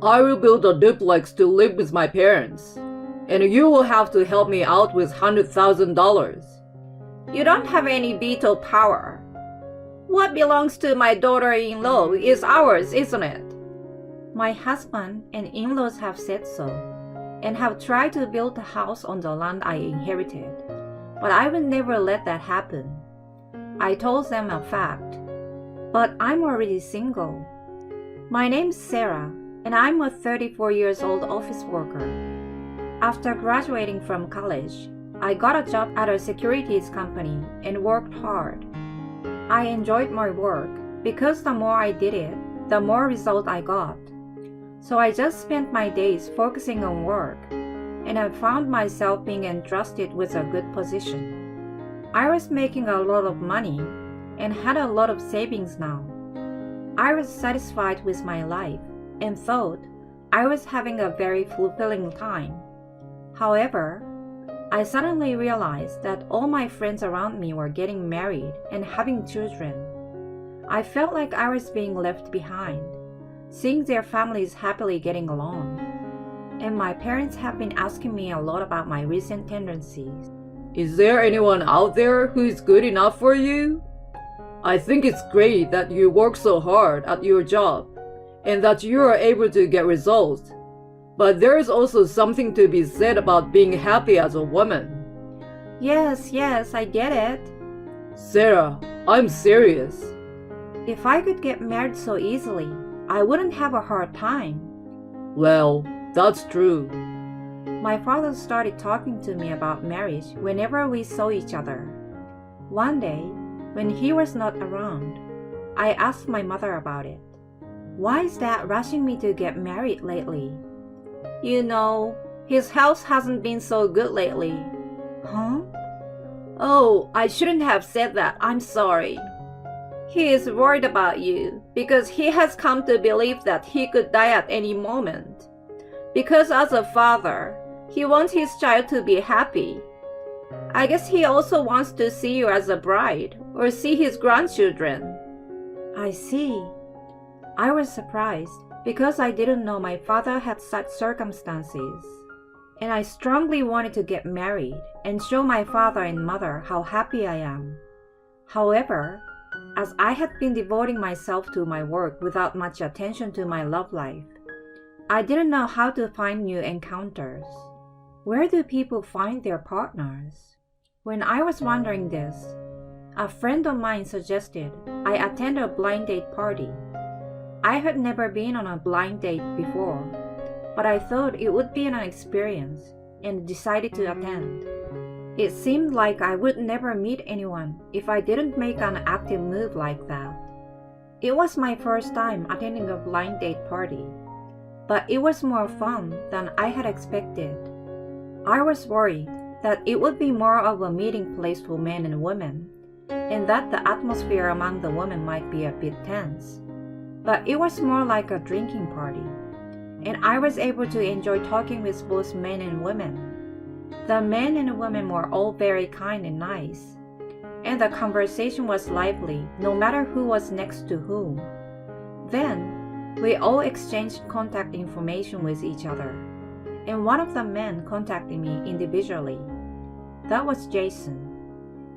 I will build a duplex to live with my parents, and you will have to help me out with $100,000. You don't have any veto power. What belongs to my daughter-in-law is ours, isn't it? My husband and in-laws have said so, and have tried to build a house on the land I inherited, but I will never let that happen. I told them a fact, but I'm already single. My name's Sarah, and I'm a 34 years old office worker. After graduating from college, I got a job at a securities company and worked hard. I enjoyed my work because the more I did it, the more result I got. So I just spent my days focusing on work, and I found myself being entrusted with a good position. I was making a lot of money and had a lot of savings now. I was satisfied with my life and thought I was having a very fulfilling time. However, I suddenly realized that all my friends around me were getting married and having children. I felt like I was being left behind, seeing their families happily getting along. And my parents have been asking me a lot about my recent tendencies. Is there anyone out there who is good enough for you? I think it's great that you work so hard at your job and that you are able to get results. But there is also something to be said about being happy as a woman. Yes, I get it. Sarah, I'm serious. If I could get married so easily, I wouldn't have a hard time. Well, that's true. My father started talking to me about marriage whenever we saw each other. One day, when he was not around, I asked my mother about it. Why is Dad rushing me to get married lately? You know, his health hasn't been so good lately. Huh? Oh, I shouldn't have said that. I'm sorry. He is worried about you because he has come to believe that he could die at any moment. Because as a father, he wants his child to be happy. I guess he also wants to see you as a bride or see his grandchildren. I see. I was surprised because I didn't know my father had such circumstances. And I strongly wanted to get married and show my father and mother how happy I am. However, as I had been devoting myself to my work without much attention to my love life, I didn't know how to find new encounters. Where do people find their partners? When I was wondering this, a friend of mine suggested I attend a blind date party. I had never been on a blind date before, but I thought it would be an experience and decided to attend. It seemed like I would never meet anyone if I didn't make an active move like that. It was my first time attending a blind date party, but it was more fun than I had expected. I was worried that it would be more of a meeting place for men and women, and that the atmosphere among the women might be a bit tense. But it was more like a drinking party, and I was able to enjoy talking with both men and women. The men and women were all very kind and nice, and the conversation was lively no matter who was next to whom. Then, we all exchanged contact information with each other, and one of the men contacted me individually. That was Jason.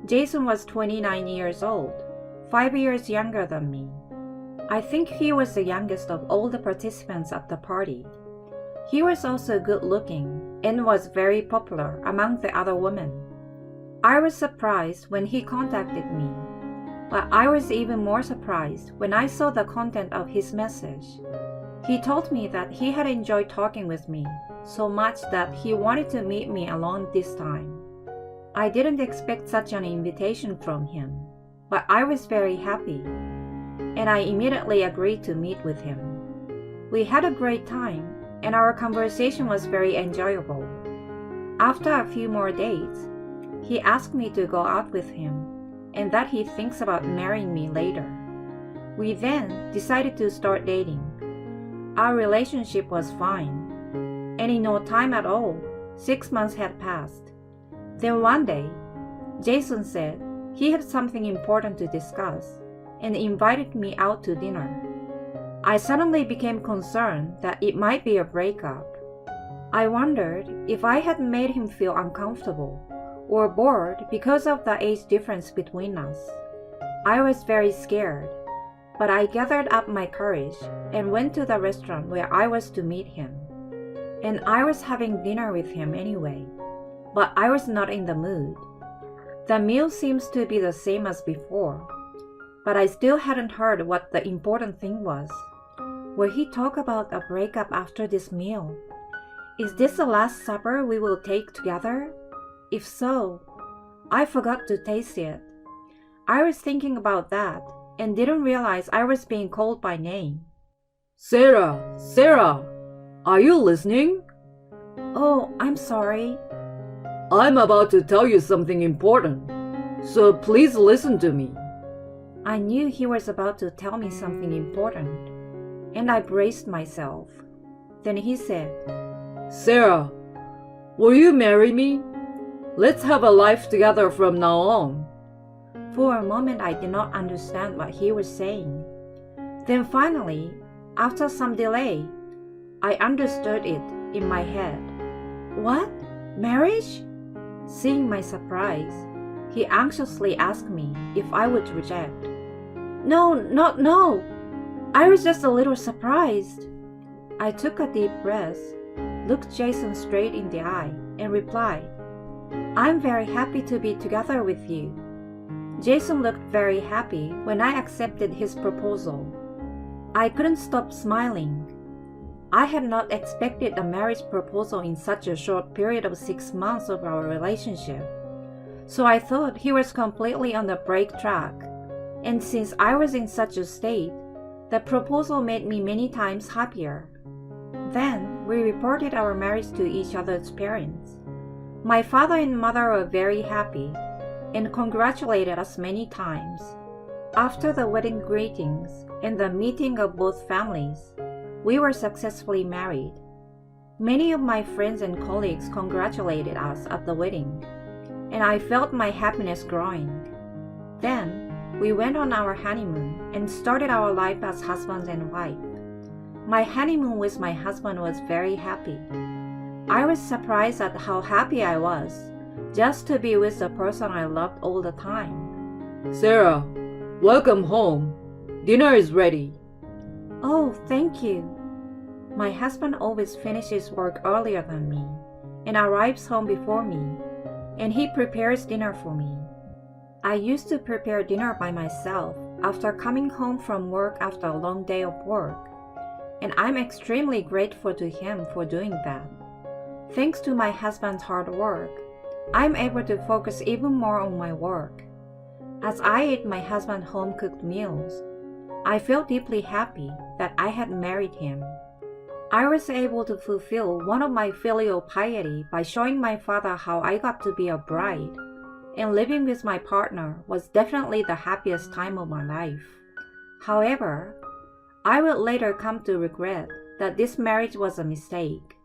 Jason was 29 years old, 5 years younger than me. I think he was the youngest of all the participants at the party. He was also good looking and was very popular among the other women. I was surprised when he contacted me, but I was even more surprised when I saw the content of his message. He told me that he had enjoyed talking with me so much that he wanted to meet me alone this time. I didn't expect such an invitation from him, but I was very happy, and I immediately agreed to meet with him. We had a great time, and our conversation was very enjoyable. After a few more dates, he asked me to go out with him, and that he thinks about marrying me later. We then decided to start dating. Our relationship was fine, and in no time at all, 6 months had passed. Then one day, Jason said he had something important to discuss and invited me out to dinner. I suddenly became concerned that it might be a breakup. I wondered if I had made him feel uncomfortable or bored because of the age difference between us. I was very scared, but I gathered up my courage and went to the restaurant where I was to meet him. And I was having dinner with him anyway, but I was not in the mood. The meal seems to be the same as before, but I still hadn't heard what the important thing was. Will he talk about a breakup after this meal? Is this the last supper we will take together? If so, I forgot to taste it. I was thinking about that and didn't realize I was being called by name. Sarah, are you listening? Oh, I'm sorry. I'm about to tell you something important, so please listen to me. I knew he was about to tell me something important, and I braced myself. Then he said, Sarah, will you marry me? Let's have a life together from now on. For a moment I did not understand what he was saying. Then finally, after some delay, I understood it in my head. What? Marriage? Seeing my surprise, he anxiously asked me if I would reject. No. I was just a little surprised. I took a deep breath, looked Jason straight in the eye, and replied, I'm very happy to be together with you. Jason looked very happy when I accepted his proposal. I couldn't stop smiling. I had not expected a marriage proposal in such a short period of 6 months of our relationship. So I thought he was completely on the break track. And since I was in such a state, the proposal made me many times happier. Then we reported our marriage to each other's parents. My father and mother were very happy and congratulated us many times. After the wedding greetings and the meeting of both families, we were successfully married. Many of my friends and colleagues congratulated us at the wedding, and I felt my happiness growing. Then, we went on our honeymoon and started our life as husband and wife. My honeymoon with my husband was very happy. I was surprised at how happy I was just to be with the person I loved all the time. Sarah, welcome home. Dinner is ready. Oh, thank you. My husband always finishes work earlier than me and arrives home before me, and he prepares dinner for me. I used to prepare dinner by myself after coming home from work after a long day of work, and I'm extremely grateful to him for doing that. Thanks to my husband's hard work, I'm able to focus even more on my work. As I ate my husband's home-cooked meals, I felt deeply happy that I had married him. I was able to fulfill one of my filial piety by showing my father how I got to be a bride, and living with my partner was definitely the happiest time of my life. However, I would later come to regret that this marriage was a mistake.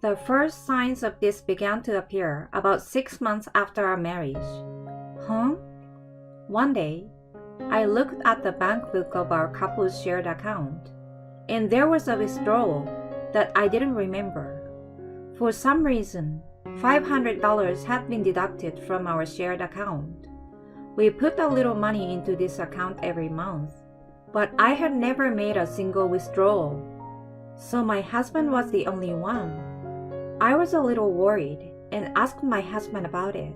The first signs of this began to appear about 6 months after our marriage. One day, I looked at the bank book of our couple's shared account, and there was a withdrawal that I didn't remember. For some reason, $500 had been deducted from our shared account. We put a little money into this account every month, but I had never made a single withdrawal. So my husband was the only one. I was a little worried and asked my husband about it.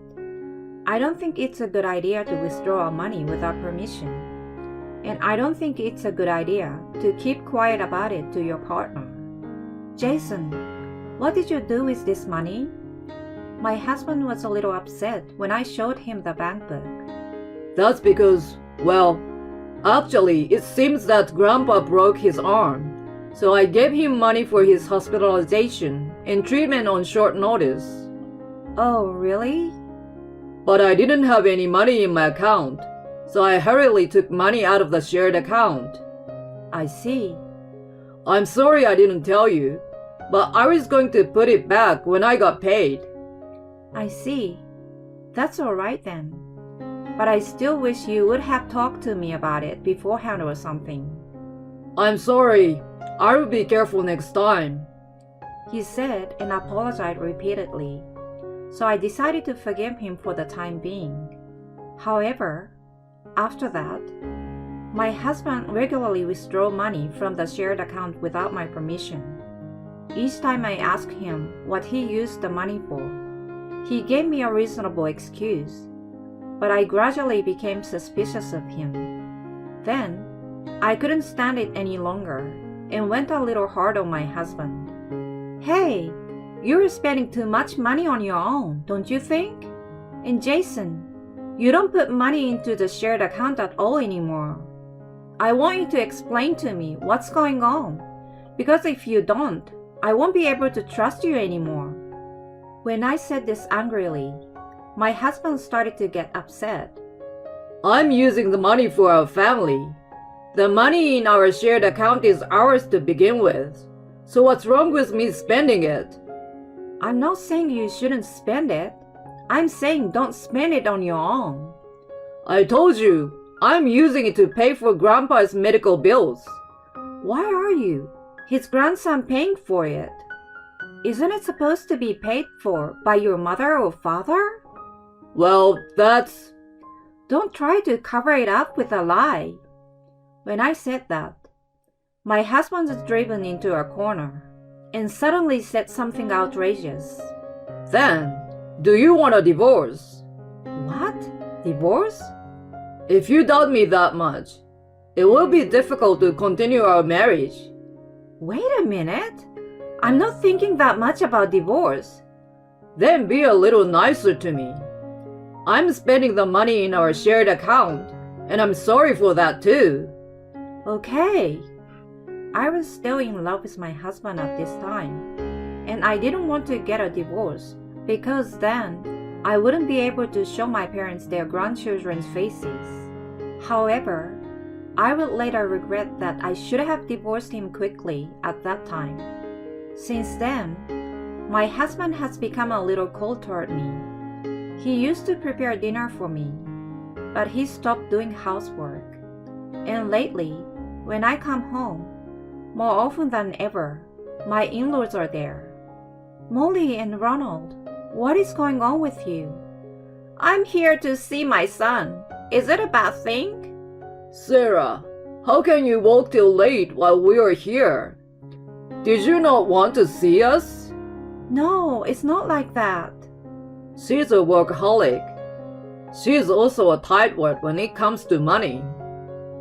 I don't think it's a good idea to withdraw money without permission. And I don't think it's a good idea to keep quiet about it to your partner. Jason, what did you do with this money? My husband was a little upset when I showed him the bank book. That's because, well, actually, it seems that Grandpa broke his arm. So I gave him money for his hospitalization and treatment on short notice. Oh, really? But I didn't have any money in my account, so I hurriedly took money out of the shared account. I see. I'm sorry I didn't tell you, but I was going to put it back when I got paid. I see. That's all right then. But I still wish you would have talked to me about it beforehand or something. I'm sorry. I will be careful next time. He said and apologized repeatedly, so I decided to forgive him for the time being. However, after that, my husband regularly withdrew money from the shared account without my permission. Each time I asked him what he used the money for, he gave me a reasonable excuse, but I gradually became suspicious of him. Then, I couldn't stand it any longer and went a little hard on my husband. Hey, you're spending too much money on your own, don't you think? And Jason, you don't put money into the shared account at all anymore. I want you to explain to me what's going on, because if you don't, I won't be able to trust you anymore. When I said this angrily, my husband started to get upset. I'm using the money for our family. The money in our shared account is ours to begin with. So what's wrong with me spending it? I'm not saying you shouldn't spend it. I'm saying don't spend it on your own. I told you, I'm using it to pay for Grandpa's medical bills. Why are you? His grandson paying for it. Isn't it supposed to be paid for by your mother or father? Well, that's... Don't try to cover it up with a lie. When I said that, my husband was driven into a corner and suddenly said something outrageous. Then, do you want a divorce? What? Divorce? If you doubt me that much, it will be difficult to continue our marriage. Wait a minute. I'm not thinking that much about divorce. Then be a little nicer to me. I'm spending the money in our shared account, and I'm sorry for that too. Okay. I was still in love with my husband at this time, and I didn't want to get a divorce because then I wouldn't be able to show my parents their grandchildren's faces. However, I would later regret that I should have divorced him quickly at that time. Since then, my husband has become a little cold toward me. He used to prepare dinner for me, but he stopped doing housework. And lately, when I come home, more often than ever, my in-laws are there. Molly and Ronald, what is going on with you? I'm here to see my son. Is it a bad thing? Sarah, how can you work till late while we are here? Did you not want to see us? No, it's not like that. She's a workaholic. She is also a tightwad when it comes to money.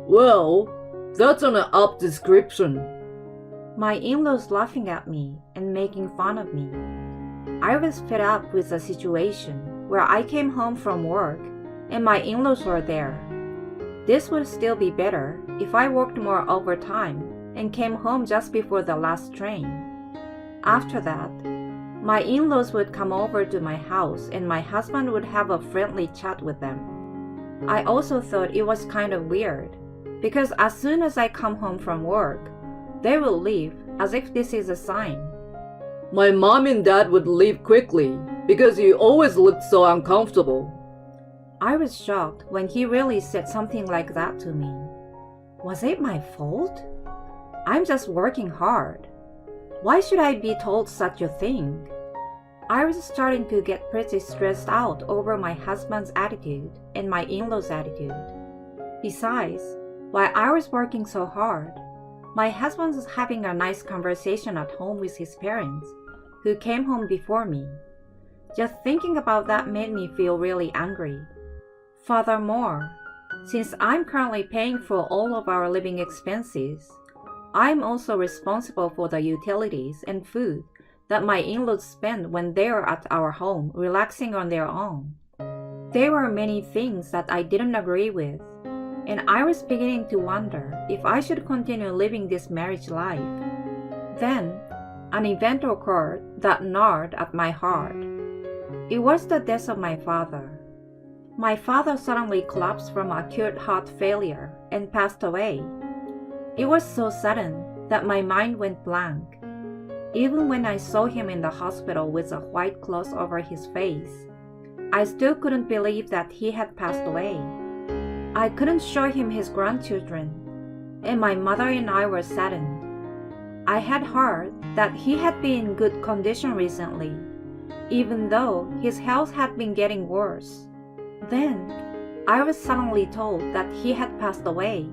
Well, that's an apt description. My in-laws laughing at me and making fun of me. I was fed up with the situation where I came home from work and my in-laws were there. This would still be better if I worked more overtime and came home just before the last train. After that, my in-laws would come over to my house and my husband would have a friendly chat with them. I also thought it was kind of weird because as soon as I come home from work, they will leave as if this is a sign. My mom and dad would leave quickly because you always looked so uncomfortable. I was shocked when he really said something like that to me. Was it my fault? I'm just working hard. Why should I be told such a thing? I was starting to get pretty stressed out over my husband's attitude and my in-laws' attitude. Besides, while I was working so hard, my husband was having a nice conversation at home with his parents, who came home before me. Just thinking about that made me feel really angry. Furthermore, since I'm currently paying for all of our living expenses, I'm also responsible for the utilities and food that my in-laws spend when they are at our home relaxing on their own. There were many things that I didn't agree with, and I was beginning to wonder if I should continue living this marriage life. Then, an event occurred that gnawed at my heart. It was the death of my father. My father suddenly collapsed from acute heart failure and passed away. It was so sudden that my mind went blank. Even when I saw him in the hospital with a white cloth over his face, I still couldn't believe that he had passed away. I couldn't show him his grandchildren, and my mother and I were saddened. I had heard that he had been in good condition recently, even though his health had been getting worse. Then, I was suddenly told that he had passed away,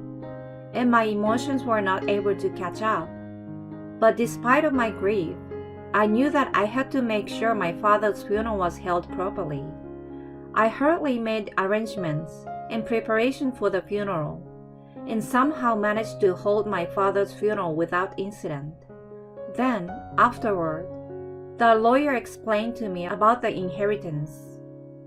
and my emotions were not able to catch up. But despite of my grief, I knew that I had to make sure my father's funeral was held properly. I hurriedly made arrangements in preparation for the funeral, and somehow managed to hold my father's funeral without incident. Then, afterward, the lawyer explained to me about the inheritance.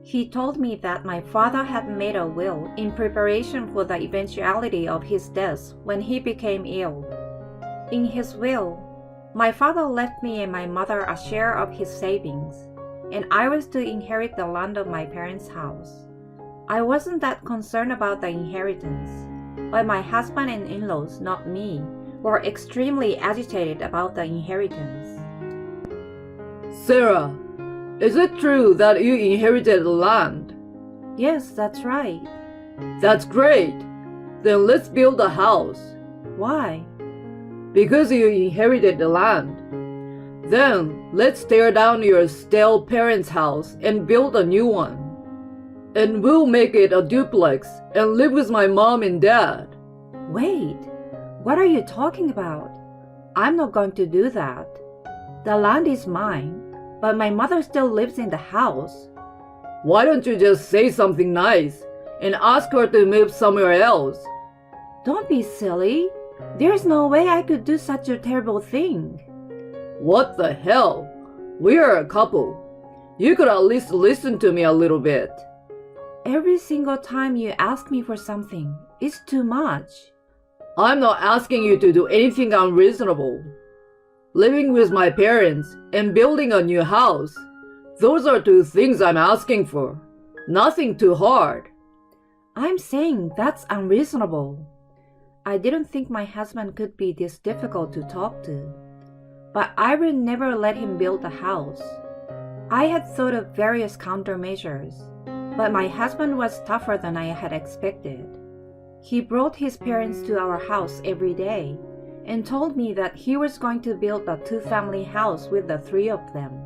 He told me that my father had made a will in preparation for the eventuality of his death when he became ill. In his will, my father left me and my mother a share of his savings, and I was to inherit the land of my parents' house. I wasn't that concerned about the inheritance, but my husband and in-laws, not me, were extremely agitated about the inheritance. Sarah, is it true that you inherited the land? Yes, that's right. That's great. Then let's build a house. Why? Because you inherited the land. Then let's tear down your stale parents' house and build a new one. And we'll make it a duplex and live with my mom and dad. Wait, what are you talking about? I'm not going to do that. The land is mine, but my mother still lives in the house. Why don't you just say something nice and ask her to move somewhere else? Don't be silly. There's no way I could do such a terrible thing. What the hell? We are a couple. You could at least listen to me a little bit. Every single time you ask me for something, it's too much. I'm not asking you to do anything unreasonable. Living with my parents and building a new house, those are two things I'm asking for. Nothing too hard. I'm saying that's unreasonable. I didn't think my husband could be this difficult to talk to. But I would never let him build a house. I had thought of various countermeasures, but my husband was tougher than I had expected. He brought his parents to our house every day and told me that he was going to build a two-family house with the three of them.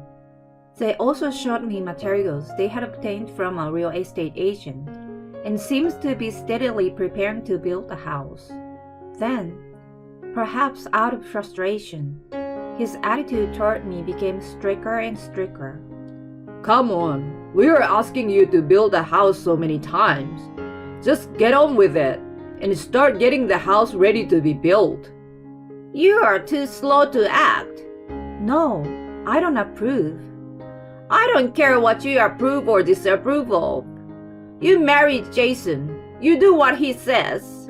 They also showed me materials they had obtained from a real estate agent and seems to be steadily preparing to build a house. Then, perhaps out of frustration, his attitude toward me became stricter and stricter. Come on, we are asking you to build a house so many times. Just get on with it and start getting the house ready to be built. You are too slow to act. No, I don't approve. I don't care what you approve or disapprove of. You married Jason. You do what he says.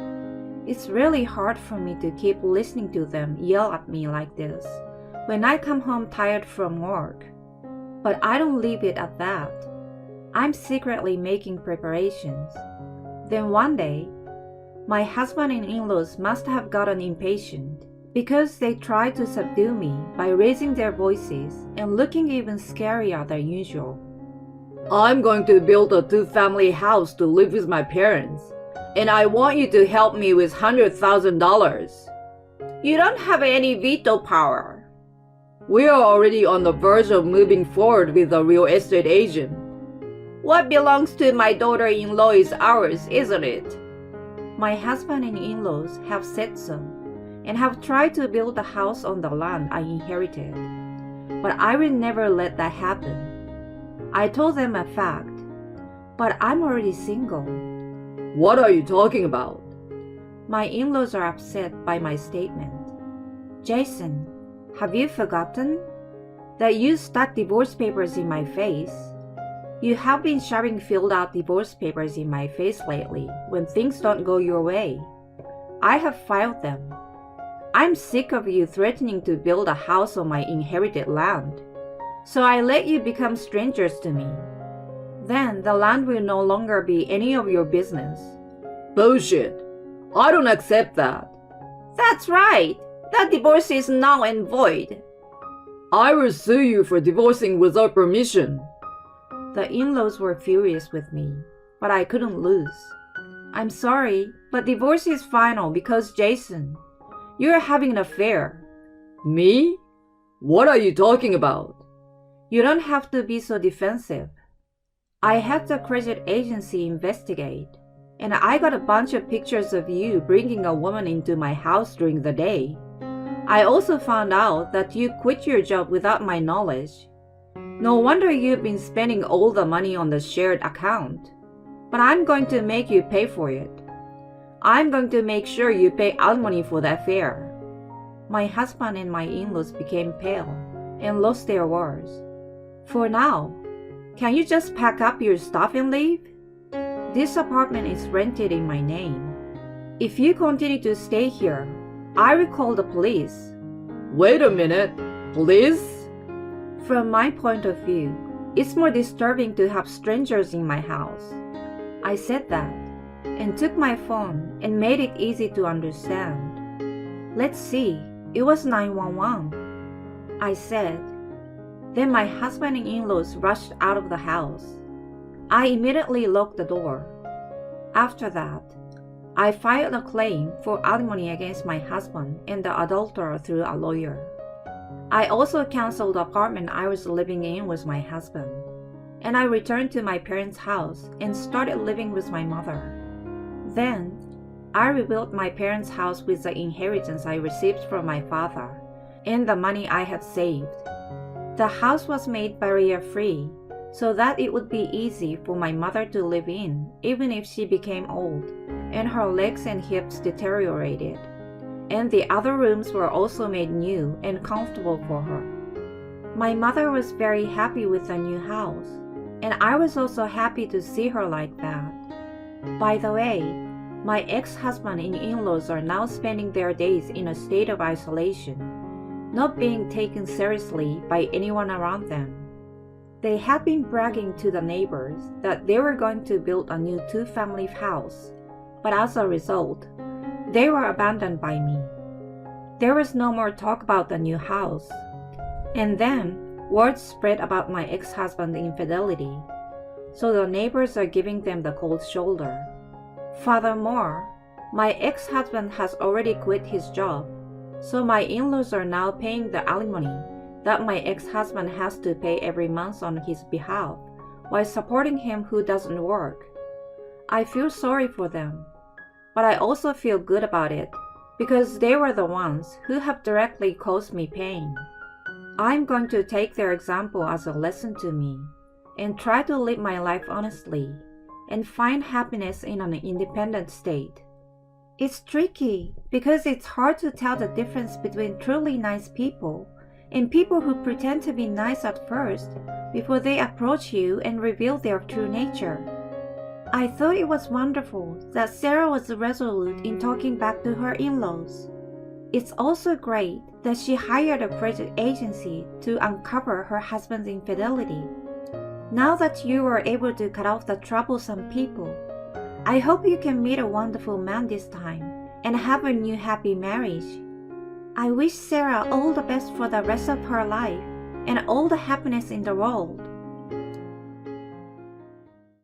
It's really hard for me to keep listening to them yell at me like this when I come home tired from work. But I don't leave it at that. I'm secretly making preparations. Then one day, my husband and in-laws must have gotten impatient because they tried to subdue me by raising their voices and looking even scarier than usual. I'm going to build a two-family house to live with my parents, and I want you to help me with $100,000. You don't have any veto power. We are already on the verge of moving forward with a real estate agent. What belongs to my daughter-in-law is ours, isn't it? My husband and in-laws have said so, and have tried to build a house on the land I inherited. But I will never let that happen. I told them a fact, but I'm already single. What are you talking about? My in-laws are upset by my statement. Jason, have you forgotten that you stuck divorce papers in my face? You have been shoving filled out divorce papers in my face lately when things don't go your way. I have filed them. I'm sick of you threatening to build a house on my inherited land. So I let you become strangers to me. Then the land will no longer be any of your business. Bullshit. I don't accept that. That's right. That divorce is null and void. I will sue you for divorcing without permission. The in-laws were furious with me, but I couldn't lose. I'm sorry, but divorce is final because Jason, you're having an affair. Me? What are you talking about? You don't have to be so defensive. I had the credit agency investigate, and I got a bunch of pictures of you bringing a woman into my house during the day. I also found out that you quit your job without my knowledge. No wonder you've been spending all the money on the shared account. But I'm going to make you pay for it. I'm going to make sure you pay alimony for the affair. My husband and my in-laws became pale and lost their words. For now, can you just pack up your stuff and leave? This apartment is rented in my name. If you continue to stay here, I will call the police. Wait a minute. Police? From my point of view, it's more disturbing to have strangers in my house. I said that and took my phone and made it easy to understand. Let's see, it was 911. I said. Then my husband and in-laws rushed out of the house. I immediately locked the door. After that, I filed a claim for alimony against my husband and the adulterer through a lawyer. I also canceled the apartment I was living in with my husband, and I returned to my parents' house and started living with my mother. Then, I rebuilt my parents' house with the inheritance I received from my father and the money I had saved. The house was made barrier-free so that it would be easy for my mother to live in even if she became old and her legs and hips deteriorated. And the other rooms were also made new and comfortable for her. My mother was very happy with the new house, and I was also happy to see her like that. By the way, my ex-husband and in-laws are now spending their days in a state of isolation, not being taken seriously by anyone around them. They had been bragging to the neighbors that they were going to build a new two-family house, but as a result, they were abandoned by me. There was no more talk about the new house. And then, word spread about my ex-husband's infidelity, so the neighbors are giving them the cold shoulder. Furthermore, my ex-husband has already quit his job, so my in-laws are now paying the alimony that my ex-husband has to pay every month on his behalf, while supporting him who doesn't work. I feel sorry for them, but I also feel good about it, because they were the ones who have directly caused me pain. I'm going to take their example as a lesson to me, and try to live my life honestly, and find happiness in an independent state. It's tricky, because it's hard to tell the difference between truly nice people and people who pretend to be nice at first before they approach you and reveal their true nature. I thought it was wonderful that Sarah was resolute in talking back to her in-laws. It's also great that she hired a credit agency to uncover her husband's infidelity. Now that you were able to cut off the troublesome people, I hope you can meet a wonderful man this time and have a new happy marriage. I wish Sarah all the best for the rest of her life and all the happiness in the world.